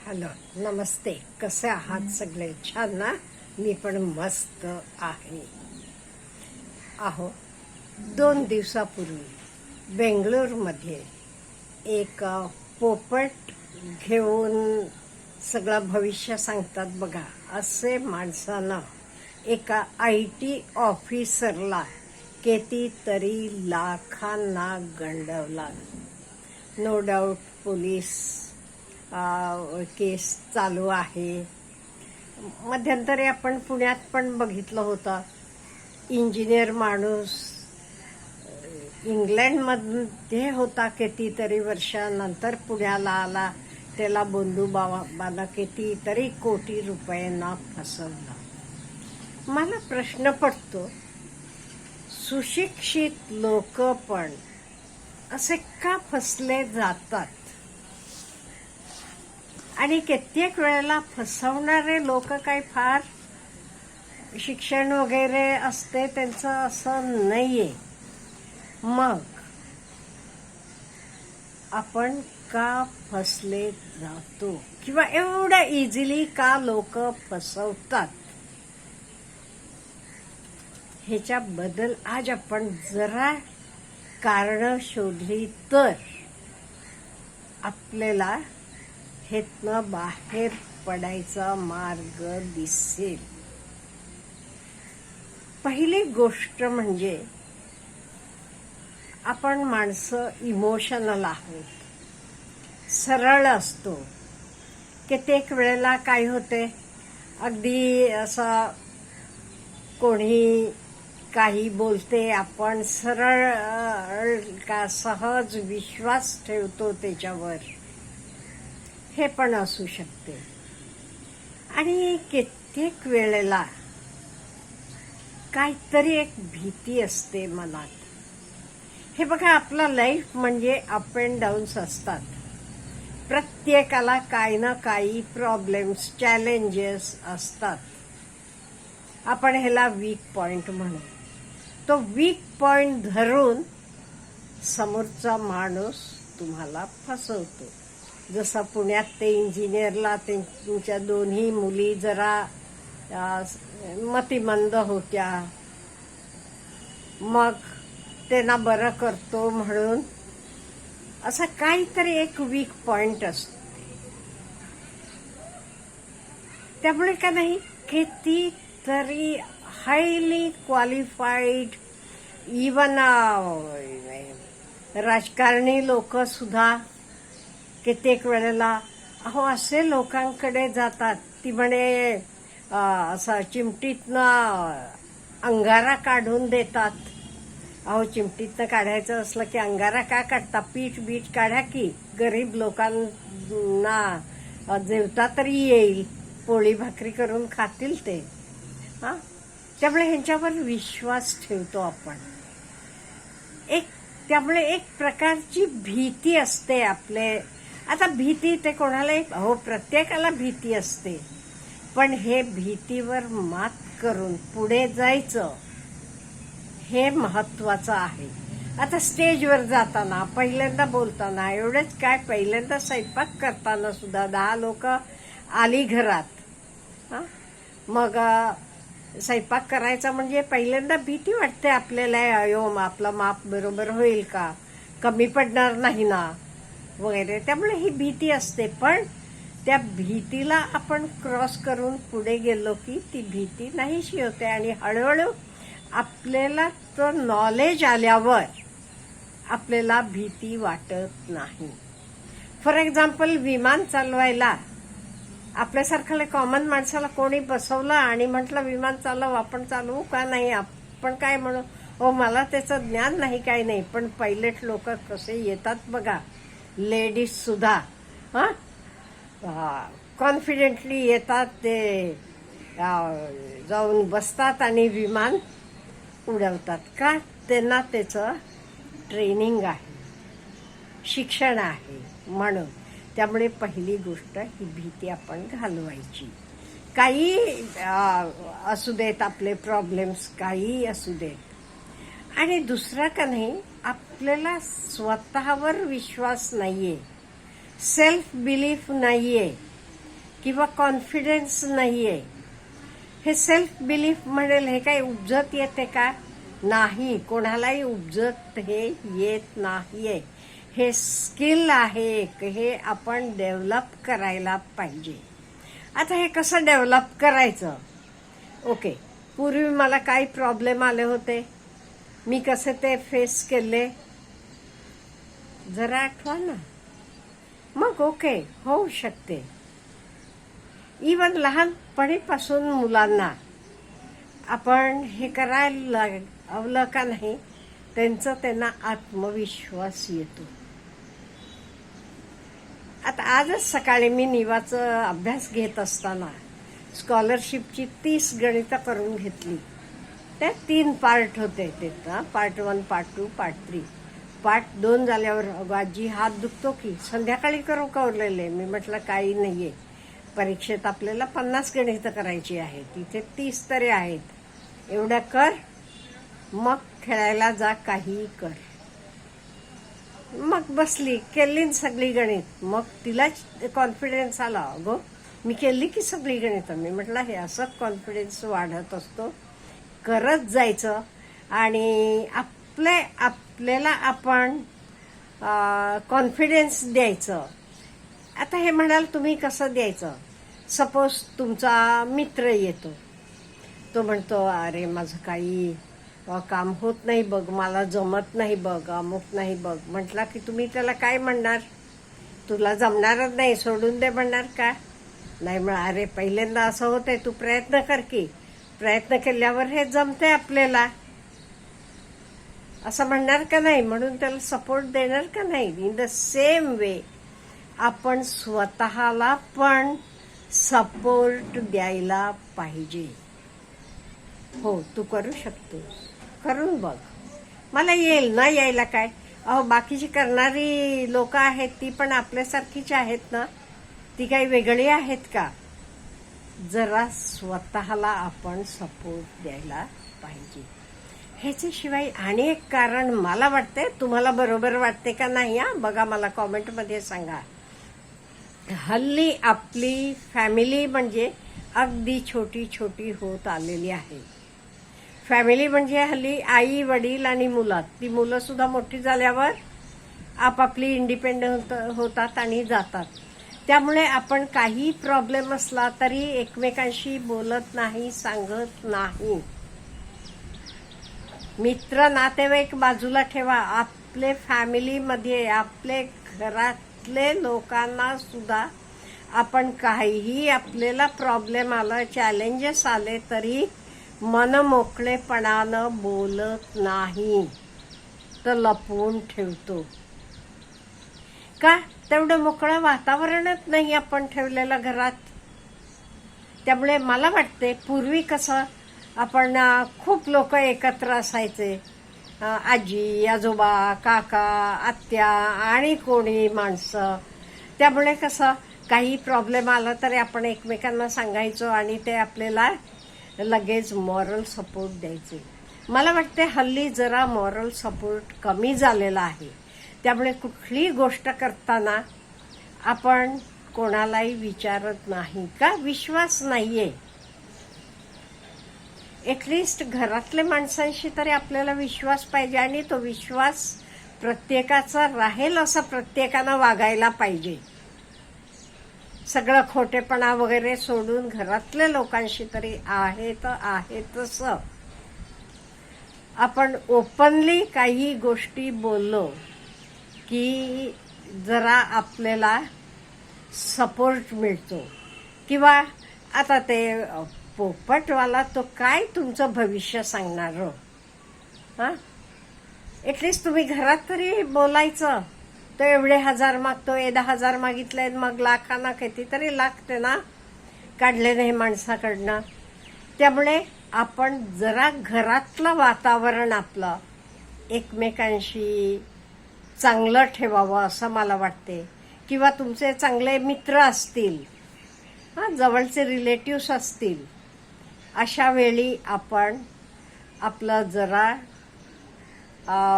Hello, नमस्ते. कसे आहात सगळे? छान ना? मी पण मस्त आहे. आहो, 2 दिवसापूर्वी बेंगळूरमध्ये एक पोपट घेऊन सगळं भविष्य सांगतात बघा, असे माणसानं एका IT ऑफिसरला कितीतरी लाखांना गंडवला. नो डाऊट पोलीस केस चालू आहे. मध्यंतरी आपण पुण्यात पण बघितलं होतं. इंजिनियर माणूस इंग्लंडमध्ये होता, कितीतरी वर्षानंतर पुण्याला आला. त्याला बंधुबाबानं कितीतरी कोटी रुपयांना फसवलं. मला प्रश्न पडतो, सुशिक्षित लोक पण असे का फसले जातात? आणि कित्येक वेळेला फसवणारे लोक काही फार शिक्षण वगैरे असते त्यांचं असं नाहीये. मग आपण का फसले जातो किंवा एवढ्या इझिली का लोक फसवतात, ह्याच्याबद्दल आज आपण जरा कारण शोधली तर आपल्याला ह्यातनं बाहेर पडायचा मार्ग दिसेल. पहिली गोष्ट म्हणजे आपण माणसं इमोशनल आहोत, सरळ असतो. कित्येक वेळेला काय होते, अगदी असं कोणी काही बोलते, आपण सरळ का सहज विश्वास ठेवतो त्याच्यावर, हे पण असू शकते. आणि कित्येक वेळेला काहीतरी एक भीती असते मनात. हे बघा, आपला लाईफ म्हणजे अप अँड डाऊन्स असतात. प्रत्येकाला काही ना काही प्रॉब्लेम्स, चॅलेंजेस असतात. आपण ह्याला वीक पॉइंट म्हणू. तो वीक पॉइंट धरून समोरचा माणूस तुम्हाला फसवतो. जसं पुण्यात ते इंजिनियरला त्यांच्या दोन्ही मुली जरा मतिमंद होत्या, मग त्यांना बरं करतो म्हणून असं काहीतरी एक वीक पॉइंट असतो. त्यामुळे का नाही, कितीतरी हायली क्वालिफाईड इवन राजकारणी लोक सुद्धा कित्येक वेळेला असे लोकांकडे जातात. ती म्हणे असं चिमटीतनं अंगारा काढून देतात. चिमटीतनं काढायचं असलं की अंगारा का काढता, पीठ बीठ काढा की गरीब लोकांना जेवता तरी येईल, पोळी भाकरी करून खातील ते. त्यामुळे ह्यांच्यावर विश्वास ठेवतो आपण. त्यामुळे एक प्रकारची भीती असते आपले. आता भीती ते कोणाला, प्रत्येकाला भीती असते, पण हे भीतीवर मात करून पुढे जायचं हे महत्वाचं आहे. आता स्टेजवर जाताना, पहिल्यांदा बोलताना, एवढंच काय, पहिल्यांदा स्वयंपाक करताना सुद्धा 10 लोक आली घरात, मग स्वयंपाक करायचा म्हणजे पहिल्यांदा भीती वाटते आपल्याला. आपला माप बरोबर होईल का, कमी पडणार नाही ना वगैरे. त्यामुळे ही भीती असते. पण त्या भीतीला आपण क्रॉस करून पुढे गेलो की ती भीती नाहीशी होते. आणि हळूहळू आपल्याला तो नॉलेज आल्यावर आपल्याला भीती वाटत नाही. फॉर एक्झाम्पल, विमान चालवायला आपल्यासारख्या कॉमन माणसाला कोणी बसवलं आणि म्हटलं विमान चालव, आपण चालवू का नाही? आपण काय म्हणू, मला त्याचं ज्ञान नाही, काही नाही. पण पायलट लोक कसे येतात बघा, लेडीज सुद्धा कॉन्फिडेंटली येतात, ते जाऊन बसतात आणि विमान उडवतात. का? त्यांना त्याचं ट्रेनिंग आहे, शिक्षण आहे म्हणून. त्यामुळे पहिली गोष्ट, ही भीती आपण घालवायची. काही असू देत आपले प्रॉब्लेम्स, काही असू देत. आणि दुसरा का नाही, आपल्याला स्वतःवर विश्वास नाहीये, सेल्फ बिलीफ नाहीये, किंवा कॉन्फिडन्स नाहीये. हे सेल्फ बिलीफ म्हणेल हे काही उपजत येते का? नाही, कोणालाही उपजत हे येत नाहीये. हे स्किल आहे, हे आपण डेव्हलप करायला पाहिजे. आता हे कसं डेव्हलप करायचं? ओके, पूर्वी मला काही प्रॉब्लेम आले होते, मी कसे ते फेस केले जरा आठवा ना. मग ओके, होऊ शकते. इवन लहानपणीपासून मुलांना आपण हे करायला लावलं का नाही, त्यांना आत्मविश्वास येतो. आता आजच सकाळी मी निवाचा अभ्यास घेत असताना स्कॉलरशिपची 30 गणितं करून घेतली. त्यात 3 पार्ट होते. ते पार्ट 1, पार्ट 2, पार्ट 3. पार्ट 2 झाल्यावर आजी हात दुखतो की संध्याकाळी करू का उरलेले? मी म्हटलं काही नाहीये, परीक्षेत आपल्याला 50 गणितं करायची आहेत, तिथे 30 तरी आहेत, एवढ्या कर, मग खेळायला जा, काही कर. मग बसली, केली सगळी गणित. मग तिला कॉन्फिडन्स आला, अगो मी केली की सगळी गणितं. मी म्हटलं हे असं कॉन्फिडन्स वाढत असतो, करत जायचं आणि आपल्याला आपण कॉन्फिडन्स द्यायचं. आता हे म्हणाल तुम्ही कसं द्यायचं? सपोज तुमचा मित्र येतो, तो म्हणतो अरे माझं काही काम होत नाही बघ, मला जमत नाही बघ, अमुक नाही बघ. म्हटलं की तुम्ही त्याला काय म्हणणार? तुला जमणारच नाही, सोडून दे म्हणणार का? नाही, म्हणा अरे पहिल्यांदा असं होतंय, तू प्रयत्न कर की, प्रयत्न केल्यावर हे जमते आपल्याला, असं म्हणणार का नाही? म्हणून त्याला सपोर्ट देणार का नाही? इन द सेम वे आपण स्वतःला पण सपोर्ट द्यायला पाहिजे. हो, तू करू शकतोस, करून बघ, मला येईल ना, यायला काय. अहो बाकीची करणारी लोक आहेत ती पण आपल्यासारखीच आहेत ना, ती काही वेगळी आहेत का? जरा स्वतःला आपण सपोर्ट द्यायला पाहिजे. ह्याच्याशिवाय आणि एक कारण मला वाटते, तुम्हाला बरोबर वाटते का नाही बघा, मला कॉमेंटमध्ये सांगा. हल्ली आपली फॅमिली म्हणजे अगदी छोटी छोटी होत आलेली आहे. फॅमिली म्हणजे हल्ली आई वडील आणि मुलं, ती मुलं सुद्धा मोठी झाल्यावर आपापली इंडिपेंडंट होतात आणि जातात. त्यामुळे आपण काही प्रॉब्लेम असला तरी एकमेकांशी बोलत नाही, सांगत नाही. मित्र नातेवाईक बाजूला ठेवा, आपले फॅमिलीमध्ये आपले घरातले लोकांना सुद्धा आपण काहीही आपल्याला प्रॉब्लेम आला, चॅलेंजेस आले तरी मनमोकळेपणानं बोलत नाही, तर लपवून ठेवतो का? तेवढं मोकळं वातावरणच नाही आपण ठेवलेलं घरात. त्यामुळे मला वाटते पूर्वी कसं आपण खूप लोक एकत्र असायचे, आजी आजोबा काका आत्या आणि कोणी माणसं. त्यामुळे कसं काही प्रॉब्लेम आला तरी आपण एकमेकांना सांगायचो आणि ते आपल्याला लगेच मॉरल सपोर्ट द्यायचे. मला वाटते हल्ली जरा मॉरल सपोर्ट कमी झालेला आहे. त्यामुळे कुठली गोष्ट करताना आपण कोणालाही विचारत नाही का? विश्वास नाहीये. एटलिस्ट घरातल्या माणसांशी तरी आपल्याला विश्वास पाहिजे आणि तो विश्वास प्रत्येकाचा राहील असं प्रत्येकानं वागायला पाहिजे. सगळं खोटेपणा वगैरे सोडून घरातल्या लोकांशी तरी आहे तसं आपण ओपनली काही गोष्टी बोललो की जरा आपल्याला सपोर्ट मिळतो. किंवा आता ते पोपटवाला तो काय तुमचं भविष्य सांगणार हो? एटलिस्ट तुम्ही घरात तरी बोलायचं. तो एवढे 1000 मागतो, 10,000 मागितले, मग लाखांना कितीतरी लागते ना काढले नाही माणसाकडनं. त्यामुळे आपण जरा घरातलं वातावरण आपलं एकमेकांशी चांगलं ठेवावं असं मला वाटते. किंवा तुमचे चांगले मित्र असतील, जवळचे रिलेटिव्स असतील, अशा वेळी आपण आपलं जरा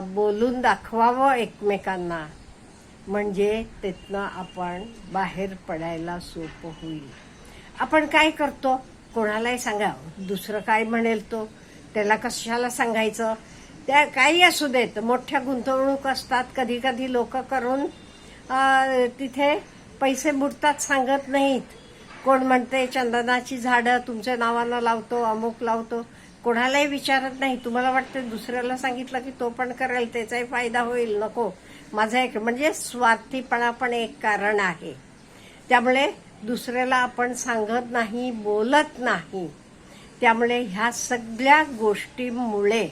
बोलून दाखवावं एकमेकांना, म्हणजे तिथनं आपण बाहेर पडायला सोपं होईल. आपण काय करतो, कोणालाही सांगा, दुसरं काय म्हणेल तो, त्याला कशाला सांगायचं. त्या काही असू देत, मोठ्या गुंतवणूक असतात, कधी कधी लोक करून तिथे पैसे बुडतात, सांगत नाहीत. कोण म्हणते चंदनाची झाडं तुमच्या नावानं लावतो, अमुक लावतो, कोणालाही विचारत नाही. तुम्हाला वाटतं दुसऱ्याला सांगितलं की तो पण करेल, त्याचाही फायदा होईल, नको माझा एक, म्हणजे स्वार्थीपणा पण एक कारण आहे. त्यामुळे दुसऱ्याला आपण सांगत नाही, बोलत नाही. त्यामुळे ह्या सगळ्या गोष्टींमुळे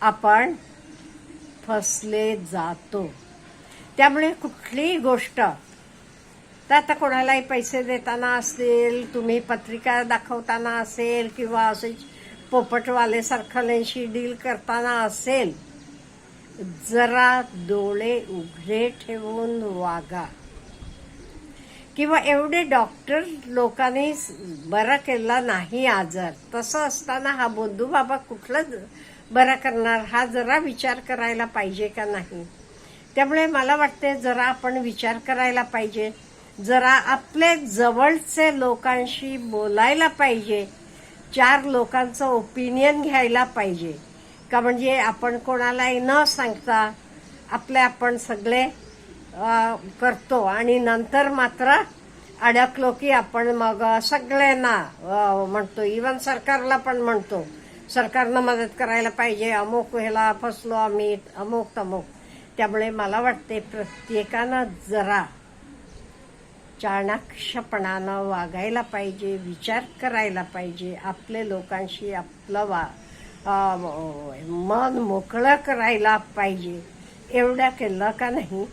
आपण फसले जातो. त्यामुळे कुठलीही गोष्ट, तर आता कोणालाही पैसे देताना असेल, तुम्ही पत्रिका दाखवताना असेल, किंवा असे पोपटवाले सारख्यांशी डील करताना असेल, जरा डोळे उघडे ठेवून वागा. किंवा एवढे डॉक्टर लोकांनी बरा केला नाही आजार, तसं असताना हा बोंधू बाबा कुठलं बरा करणार, हा जरा विचार करायला पाहिजे का नाही. त्यामुळे मला वाटते जरा आपण विचार करायला पाहिजे, जरा आपले जवळचे लोकांशी बोलायला पाहिजे, 4 लोकांचं ओपिनियन घ्यायला पाहिजे का. म्हणजे आपण कोणालाही न सांगता आपले आपण सगळे करतो आणि नंतर मात्र अडकलो की आपण मग सगळ्यांना म्हणतो, इव्हन सरकारला पण म्हणतो, सरकारनं मदत करायला पाहिजे, अमुक ह्याला फसलो आम्ही, अमुक तमुक. त्यामुळे मला वाटते प्रत्येकानं जरा चाणाक्षपणानं वागायला पाहिजे, विचार करायला पाहिजे, आपले लोकांशी आपलं मन मोकळं करायला पाहिजे. एवढं केलं का नाही,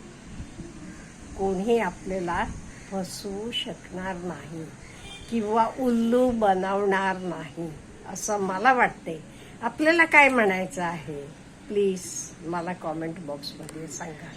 कोणी आपल्याला फसवू शकणार नाही किंवा उल्लू बनवणार नाही, असं मला वाटते. आपल्याला काय म्हणायचं आहे, प्लीज मला कॉमेंट बॉक्समध्ये सांगा.